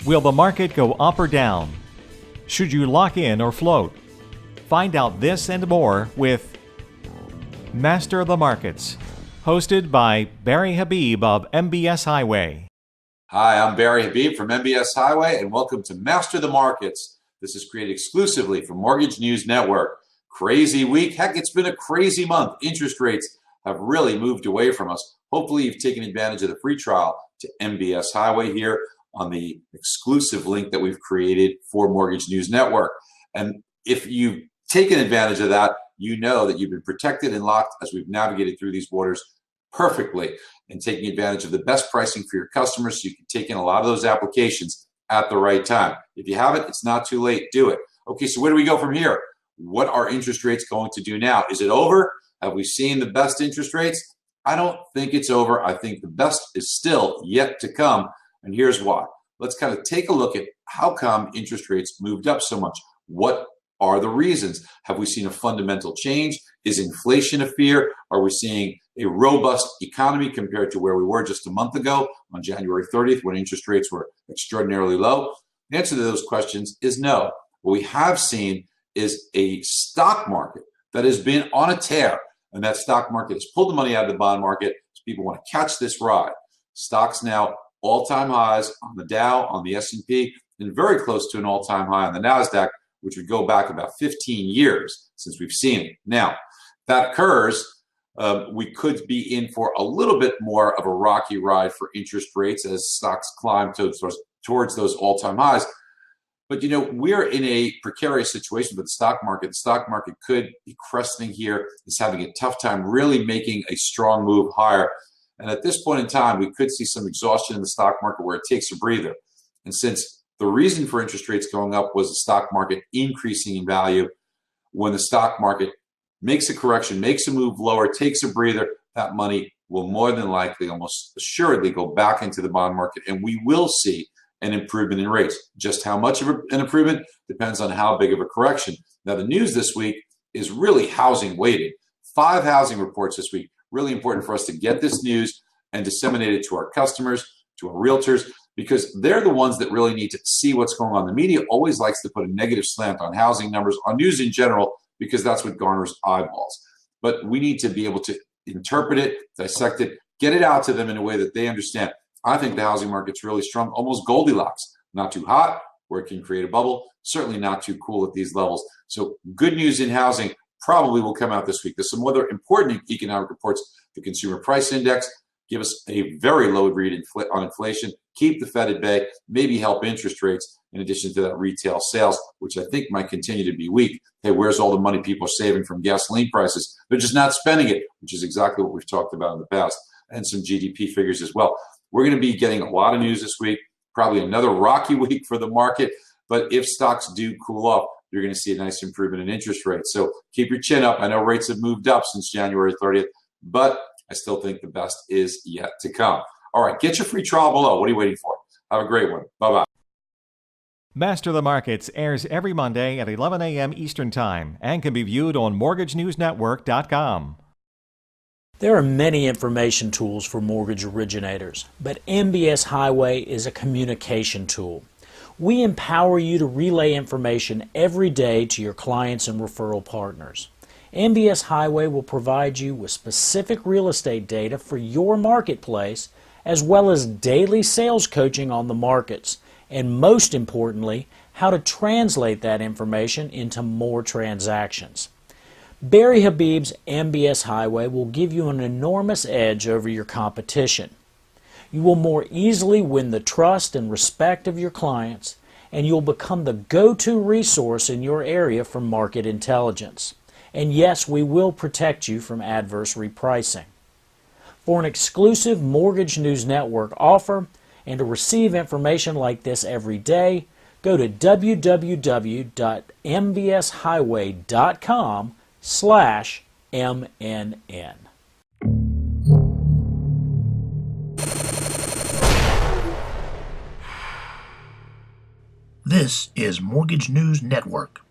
Will the market go up or down? Should you lock in or float? Find out this and more with Master of the Markets, hosted by Barry Habib of MBS Highway. Hi, I'm Barry Habib from MBS Highway, and welcome to Master the Markets. This is created exclusively for Mortgage News Network. Crazy week. Heck, it's been a crazy month. Interest rates have really moved away from us. Hopefully, you've taken advantage of the free trial to MBS Highway here on the exclusive link that we've created for Mortgage News Network. And if you've taken advantage of that, you know that you've been protected and locked as we've navigated through these waters perfectly and taking advantage of the best pricing for your customers so you can take in a lot of those applications at the right time. If you haven't, it's not too late. Do it. Okay, so where do we go from here? What are interest rates going to do now? Is it over? Have we seen the best interest rates? I don't think it's over. I think the best is still yet to come. And here's why. Let's kind of take a look at how come interest rates moved up so much. What are the reasons? Have we seen a fundamental change? Is inflation a fear? Are we seeing a robust economy compared to where we were just a month ago on January 30th when interest rates were extraordinarily low? The answer to those questions is no. What we have seen is a stock market that has been on a tear, and that stock market has pulled the money out of the bond market so people want to catch this ride. Stocks now all-time highs on the Dow, on the S&P, and very close to an all-time high on the NASDAQ, which would go back about 15 years since we've seen it. Now, if that occurs, we could be in for a little bit more of a rocky ride for interest rates as stocks climb towards those all-time highs. But, you know, we're in a precarious situation with the stock market. The stock market could be cresting here, is having a tough time really making a strong move higher. And at this point in time, we could see some exhaustion in the stock market where it takes a breather. And since the reason for interest rates going up was the stock market increasing in value, when the stock market makes a correction, makes a move lower, takes a breather, that money will more than likely, almost assuredly, go back into the bond market. And we will see an improvement in rates. Just how much of an improvement depends on how big of a correction. Now, the news this week is really housing weighted. 5 housing reports this week. Really important for us to get this news and disseminate it to our customers, to our realtors, because they're the ones that really need to see what's going on. The media always likes to put a negative slant on housing numbers, on news in general, because that's what garners eyeballs. But we need to be able to interpret it, dissect it, get it out to them in a way that they understand. I think the housing market's really strong, almost Goldilocks. Not too hot, where it can create a bubble, certainly not too cool at these levels. So good news in housing probably will come out this week. There's some other important economic reports. The Consumer Price Index give us a very low read on inflation, keep the Fed at bay, maybe help interest rates, in addition to that retail sales, which I think might continue to be weak. Hey, where's all the money people are saving from gasoline prices? They're just not spending it, which is exactly what we've talked about in the past, and some GDP figures as well. We're going to be getting a lot of news this week, probably another rocky week for the market, but if stocks do cool off, you're going to see a nice improvement in interest rates. So keep your chin up. I know rates have moved up since January 30th, but I still think the best is yet to come. All right, get your free trial below. What are you waiting for? Have a great one. Bye-bye. Master of the Markets airs every Monday at 11 a.m. Eastern Time and can be viewed on MortgageNewsNetwork.com. There are many information tools for mortgage originators, but MBS Highway is a communication tool. We empower you to relay information every day to your clients and referral partners. MBS Highway will provide you with specific real estate data for your marketplace, as well as daily sales coaching on the markets, and most importantly, how to translate that information into more transactions. Barry Habib's MBS Highway will give you an enormous edge over your competition. You will more easily win the trust and respect of your clients, and you'll become the go-to resource in your area for market intelligence. And yes, we will protect you from adverse repricing. For an exclusive Mortgage News Network offer and to receive information like this every day, go to www.mbshighway.com/MNN. This is Mortgage News Network.